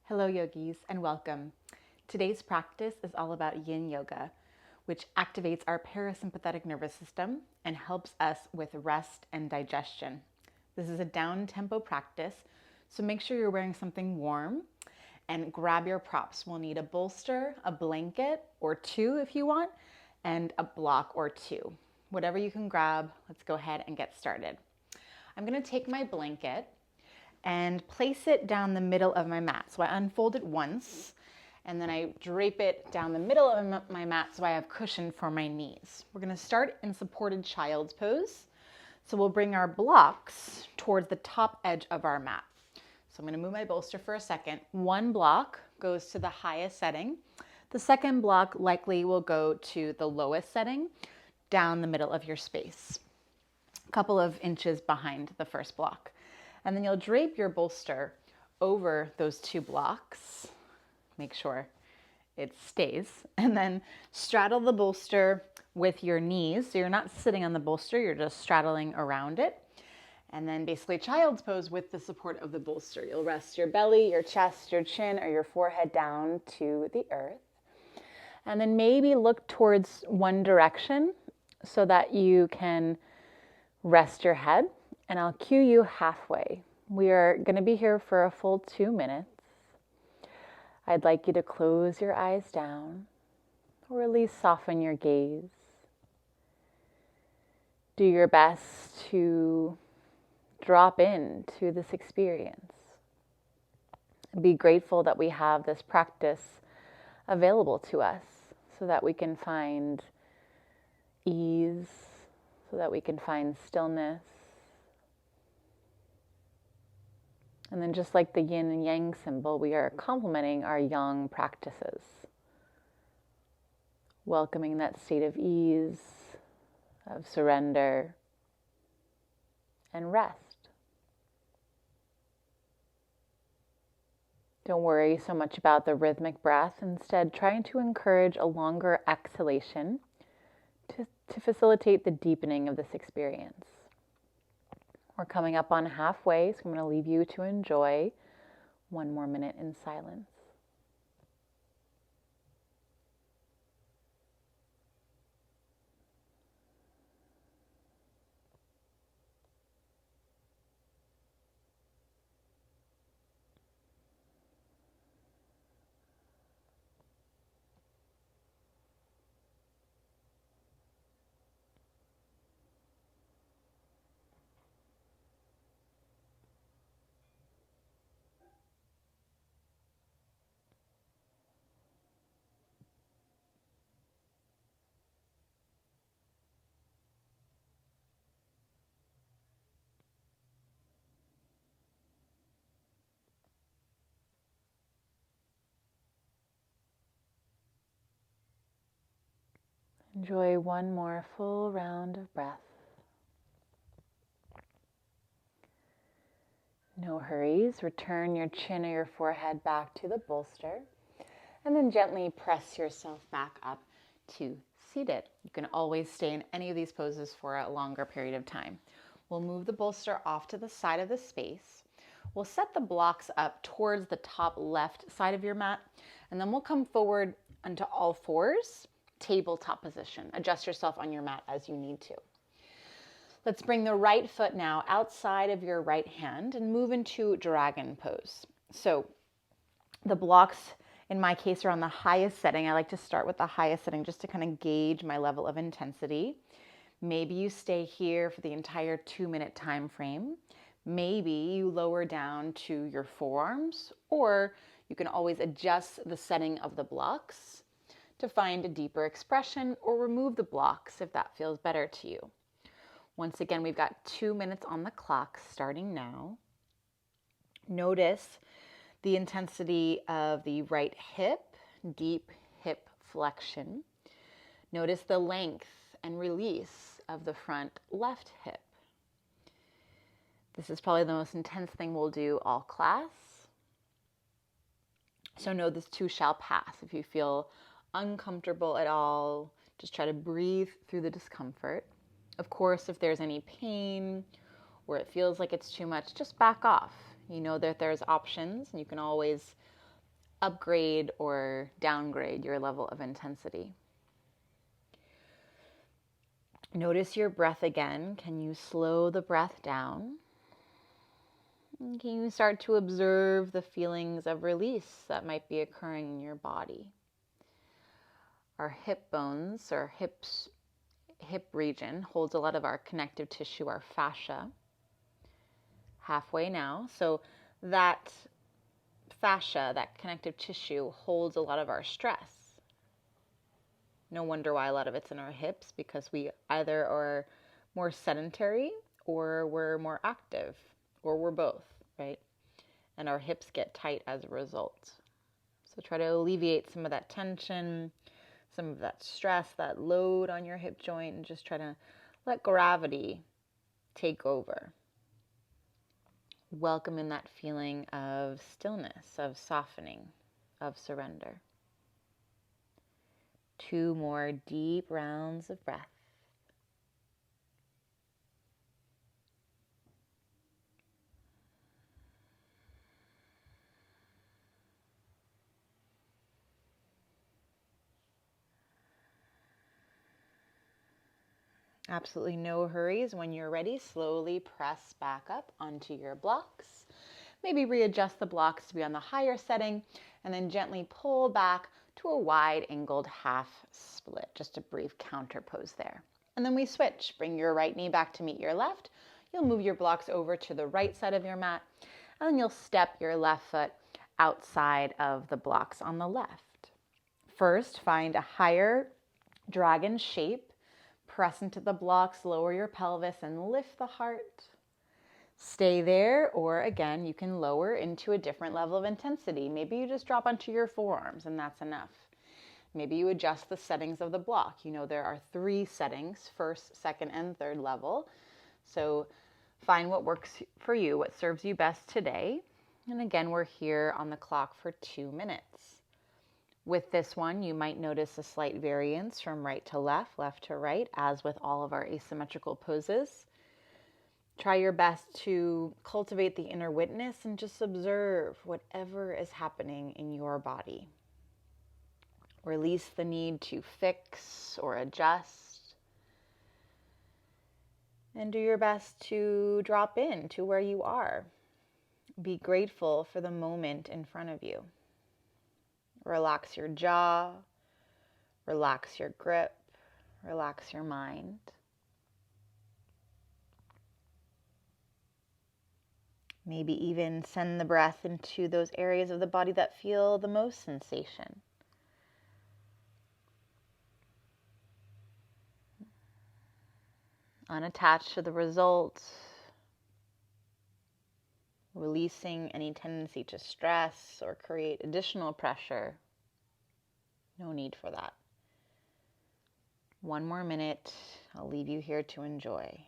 Hello yogis and welcome. Today's practice is all about yin yoga, which activates our parasympathetic nervous system and helps us with rest and digestion. This is a down-tempo practice, so make sure you're wearing something warm and grab your props. We'll need a bolster, a blanket or two if you want, and a block or two. Whatever you can grab, let's go ahead and get started. I'm going to take my blanket and place it down the middle of my mat. So I unfold it once, and then I drape it down the middle of my mat so I have cushion for my knees. We're gonna start in supported child's pose. So we'll bring our blocks towards the top edge of our mat. So I'm gonna move my bolster for a second. One block goes to the highest setting. The second block likely will go to the lowest setting, down the middle of your space, a couple of inches behind the first block. And then you'll drape your bolster over those two blocks. Make sure it stays. And then straddle the bolster with your knees. So you're not sitting on the bolster, you're just straddling around it. And then basically child's pose with the support of the bolster. You'll rest your belly, your chest, your chin, or your forehead down to the earth. And then maybe look towards one direction so that you can rest your head. And I'll cue you halfway. We are going to be here for a full 2 minutes. I'd like you to close your eyes down, or at least soften your gaze. Do your best to drop into this experience. Be grateful that we have this practice available to us so that we can find ease, so that we can find stillness. And then just like the yin and yang symbol, we are complementing our yang practices. Welcoming that state of ease, of surrender, and rest. Don't worry so much about the rhythmic breath. Instead, trying to encourage a longer exhalation to facilitate the deepening of this experience. We're coming up on halfway, so I'm going to leave you to enjoy 1 more minute in silence. Enjoy 1 more full round of breath. No hurries. Return your chin or your forehead back to the bolster. And then gently press yourself back up to seated. You can always stay in any of these poses for a longer period of time. We'll move the bolster off to the side of the space. We'll set the blocks up towards the top left side of your mat. And then we'll come forward onto all fours. Tabletop position. Adjust yourself on your mat as you need to. Let's bring the right foot now outside of your right hand and move into dragon pose. So the blocks in my case are on the highest setting. I like to start with the highest setting just to kind of gauge my level of intensity. Maybe you stay here for the entire 2-minute time frame. Maybe you lower down to your forearms, or you can always adjust the setting of the blocks to find a deeper expression, or remove the blocks if that feels better to you. Once again, we've got 2 minutes on the clock starting now. Notice the intensity of the right hip, deep hip flexion. Notice the length and release of the front left hip. This is probably the most intense thing we'll do all class. So know this too shall pass. If you feel uncomfortable at all, just try to breathe through the discomfort. Of course, if there's any pain or it feels like it's too much, just back off. You know that there's options, and you can always upgrade or downgrade your level of intensity. Notice your breath again. Can you slow the breath down? And can you start to observe the feelings of release that might be occurring in your body? Our hip bones, or hip region, holds a lot of our connective tissue, our fascia. Halfway now. So that fascia, that connective tissue, holds a lot of our stress. No wonder why a lot of it's in our hips, because we either are more sedentary or we're more active, or we're both, right? And our hips get tight as a result. So try to alleviate some of that tension, some of that stress, that load on your hip joint, and just try to let gravity take over. Welcome in that feeling of stillness, of softening, of surrender. 2 more deep rounds of breath. Absolutely no hurries. When you're ready, slowly press back up onto your blocks. Maybe readjust the blocks to be on the higher setting, and then gently pull back to a wide angled half split. Just a brief counter pose there. And then we switch. Bring your right knee back to meet your left. You'll move your blocks over to the right side of your mat, and then you'll step your left foot outside of the blocks on the left. First, find a higher dragon shape. Press into the blocks, lower your pelvis, and lift the heart. Stay there, or again, you can lower into a different level of intensity. Maybe you just drop onto your forearms, and that's enough. Maybe you adjust the settings of the block. You know there are 3 settings, first, second, and third level. So find what works for you, what serves you best today. And again, we're here on the clock for 2 minutes. With this one, you might notice a slight variance from right to left to right, as with all of our asymmetrical poses. Try your best to cultivate the inner witness and just observe whatever is happening in your body. Release the need to fix or adjust. And do your best to drop in to where you are. Be grateful for the moment in front of you. Relax your jaw, relax your grip, relax your mind. Maybe even send the breath into those areas of the body that feel the most sensation. Unattached to the result, releasing any tendency to stress or create additional pressure. No need for that. 1 more minute. I'll leave you here to enjoy.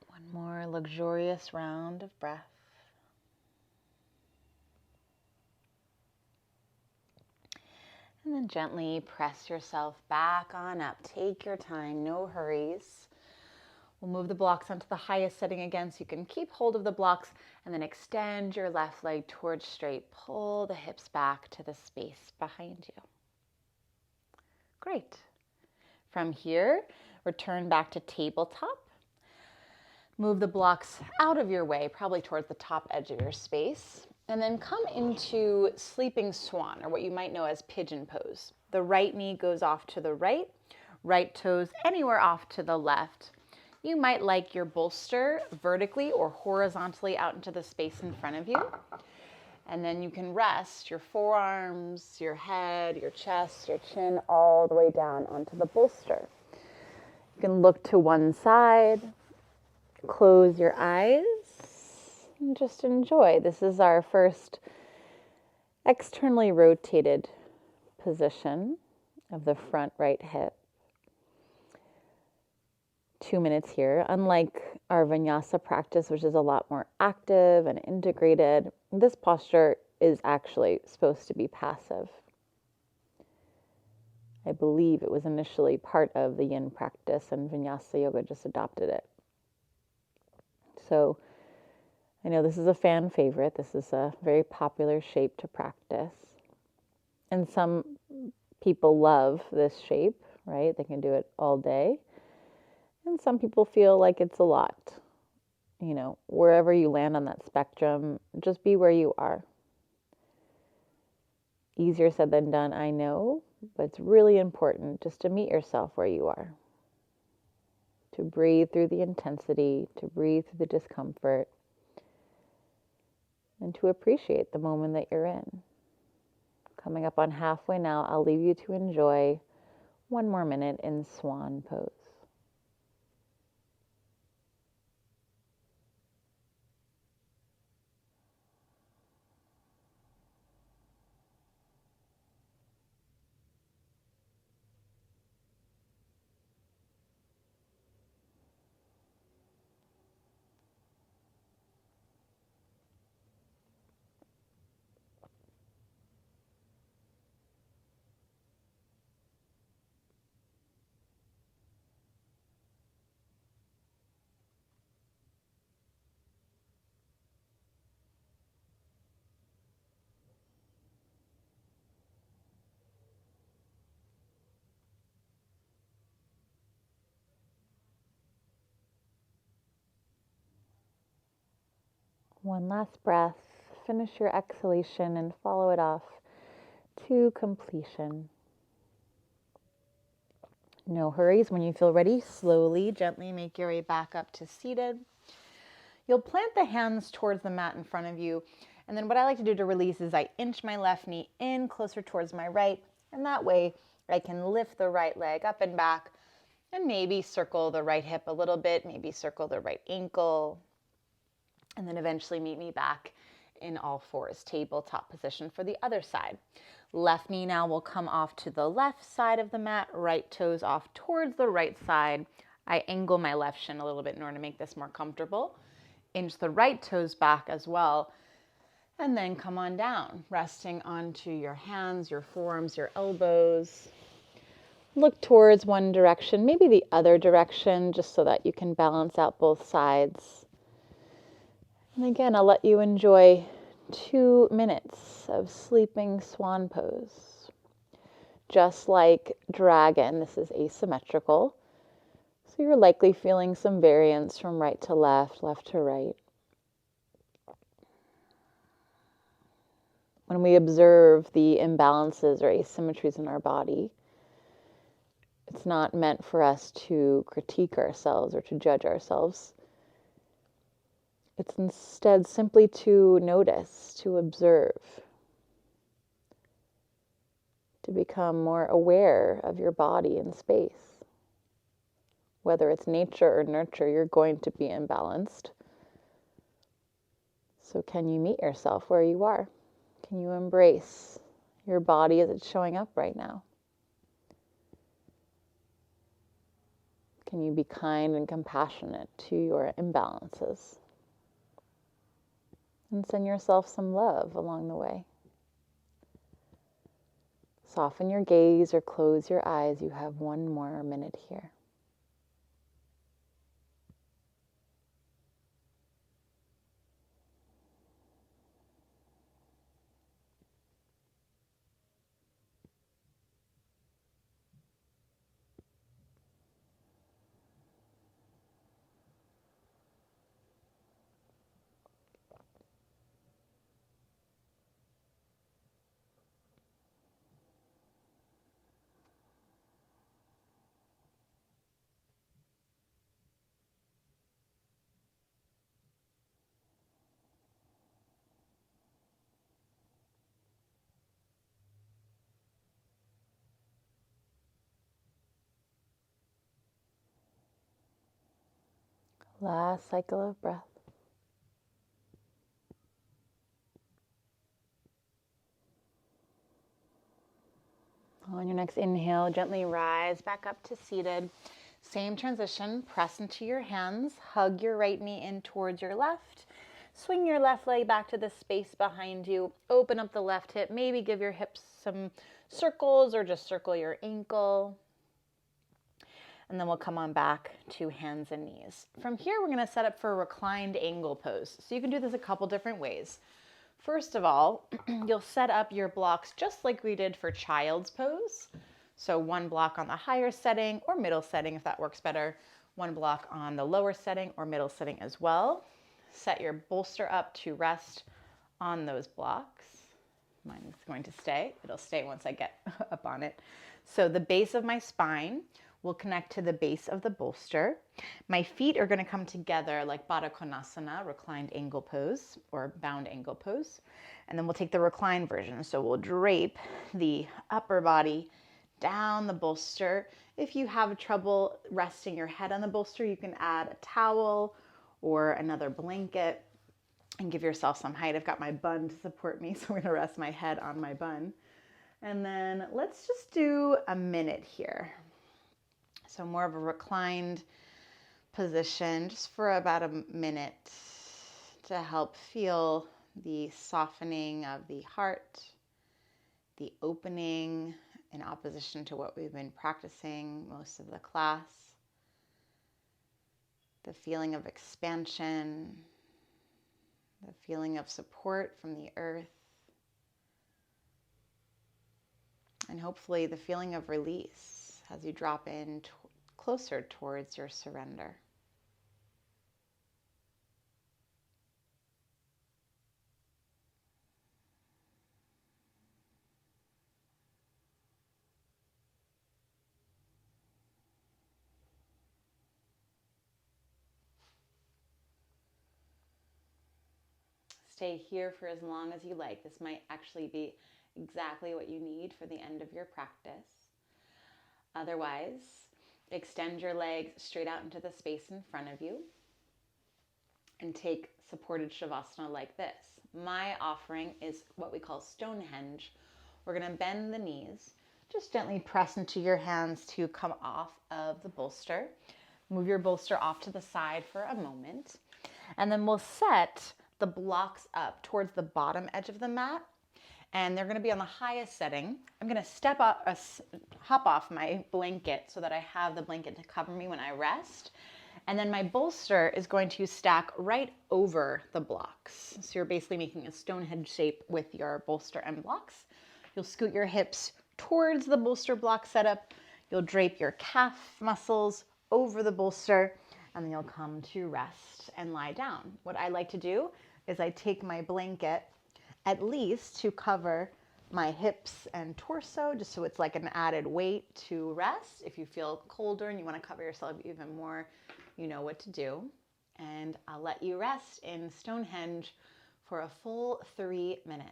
One more luxurious round of breath. And then gently press yourself back on up. Take your time, no hurries. We'll move the blocks onto the highest setting again, so you can keep hold of the blocks and then extend your left leg towards straight. Pull the hips back to the space behind you. Great. From here, return back to tabletop. Move the blocks out of your way, probably towards the top edge of your space. And then come into sleeping swan, or what you might know as pigeon pose. The right knee goes off to the right, right toes anywhere off to the left. You might like your bolster vertically or horizontally out into the space in front of you. And then you can rest your forearms, your head, your chest, your chin, all the way down onto the bolster. You can look to one side, close your eyes, and just enjoy. This is our first externally rotated position of the front right hip. 2 minutes here. Unlike our vinyasa practice, which is a lot more active and integrated, this posture is actually supposed to be passive. I believe it was initially part of the yin practice, and vinyasa yoga just adopted it. So I know this is a fan favorite. This is a very popular shape to practice. And some people love this shape, right? They can do it all day. And some people feel like it's a lot. You know, wherever you land on that spectrum, just be where you are. Easier said than done, I know, but it's really important just to meet yourself where you are. To breathe through the intensity, to breathe through the discomfort, and to appreciate the moment that you're in. Coming up on halfway now, I'll leave you to enjoy one more minute in swan pose. One last breath. Finish your exhalation and follow it off to completion. No hurries. When you feel ready, slowly, gently make your way back up to seated. You'll plant the hands towards the mat in front of you. And then what I like to do to release is I inch my left knee in closer towards my right. And that way I can lift the right leg up and back and maybe circle the right hip a little bit, maybe circle the right ankle, and then eventually meet me back in all fours, tabletop position for the other side. Left knee now will come off to the left side of the mat, right toes off towards the right side. I angle my left shin a little bit in order to make this more comfortable. Inch the right toes back as well. And then come on down, resting onto your hands, your forearms, your elbows. Look towards one direction, maybe the other direction, just so that you can balance out both sides. And again, I'll let you enjoy 2 minutes of sleeping swan pose. Just like dragon, this is asymmetrical. So you're likely feeling some variance from right to left, left to right. When we observe the imbalances or asymmetries in our body, it's not meant for us to critique ourselves or to judge ourselves. It's instead simply to notice, to observe, to become more aware of your body and space. Whether it's nature or nurture, you're going to be imbalanced. So can you meet yourself where you are? Can you embrace your body as it's showing up right now? Can you be kind and compassionate to your imbalances? And send yourself some love along the way. Soften your gaze or close your eyes. You have one more minute here. Last cycle of breath. On your next inhale, gently rise back up to seated. Same transition, press into your hands, hug your right knee in towards your left, swing your left leg back to the space behind you, open up the left hip, maybe give your hips some circles or just circle your ankle. And then we'll come on back to hands and knees. From here, we're gonna set up for a reclined angle pose. So you can do this a couple different ways. First of all, you'll set up your blocks just like we did for child's pose. So one block on the higher setting or middle setting if that works better. One block on the lower setting or middle setting as well. Set your bolster up to rest on those blocks. Mine's going to stay. It'll stay once I get up on it. So the base of my spine will connect to the base of the bolster. My feet are going to come together like Baddha Konasana, reclined angle pose or bound angle pose. And then we'll take the reclined version. So we'll drape the upper body down the bolster. If you have trouble resting your head on the bolster, you can add a towel or another blanket and give yourself some height. I've got my bun to support me, so I'm gonna rest my head on my bun. And then let's just do a minute here. So more of a reclined position, just for about a minute to help feel the softening of the heart, the opening in opposition to what we've been practicing most of the class, the feeling of expansion, the feeling of support from the earth, and hopefully the feeling of release as you drop in closer towards your surrender. Stay here for as long as you like. This might actually be exactly what you need for the end of your practice. Otherwise, extend your legs straight out into the space in front of you and take supported Shavasana like this. My offering is what we call Stonehenge. We're going to bend the knees. Just gently press into your hands to come off of the bolster. Move your bolster off to the side for a moment. And then we'll set the blocks up towards the bottom edge of the mat. And they're going to be on the highest setting. I'm going to hop off my blanket so that I have the blanket to cover me when I rest. And then my bolster is going to stack right over the blocks. So you're basically making a Stonehenge shape with your bolster and blocks. You'll scoot your hips towards the bolster block setup. You'll drape your calf muscles over the bolster, and then you'll come to rest and lie down. What I like to do is I take my blanket at least to cover my hips and torso, just so it's like an added weight to rest. If you feel colder and you want to cover yourself even more, you know what to do. And I'll let you rest in Stonehenge for a full 3 minutes.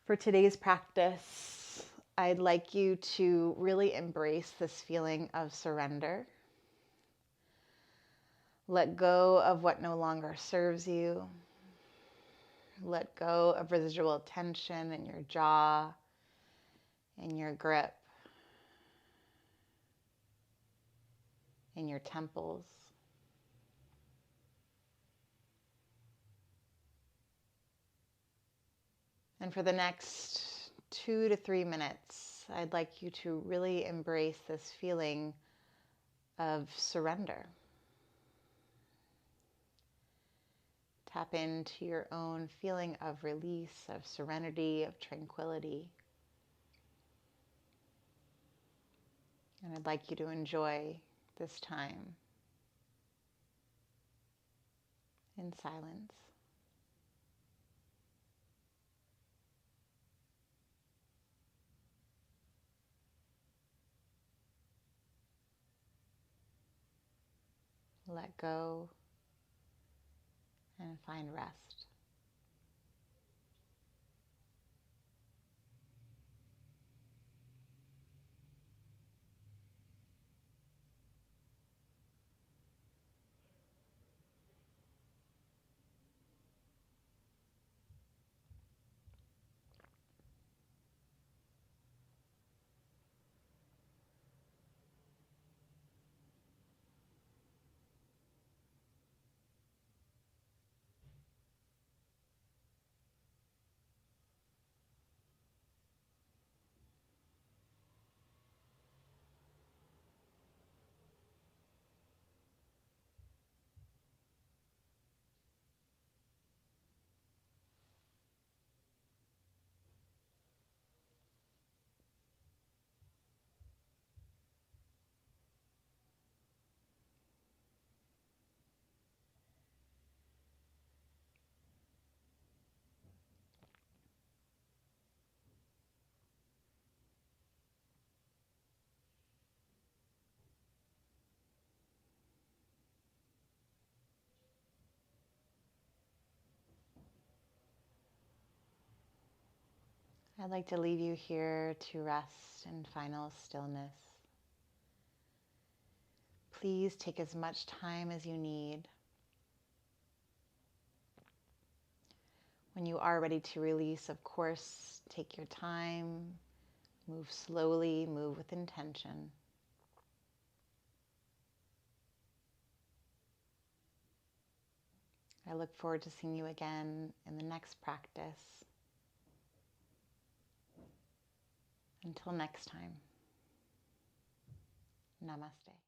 For today's practice, I'd like you to really embrace this feeling of surrender. Let go of what no longer serves you. Let go of residual tension in your jaw, in your grip, in your temples. And for the next 2 to 3 minutes, I'd like you to really embrace this feeling of surrender. Tap into your own feeling of release, of serenity, of tranquility. And I'd like you to enjoy this time in silence. Let go and find rest. I'd like to leave you here to rest in final stillness. Please take as much time as you need. When you are ready to release, of course, take your time, move slowly, move with intention. I look forward to seeing you again in the next practice. Until next time, namaste.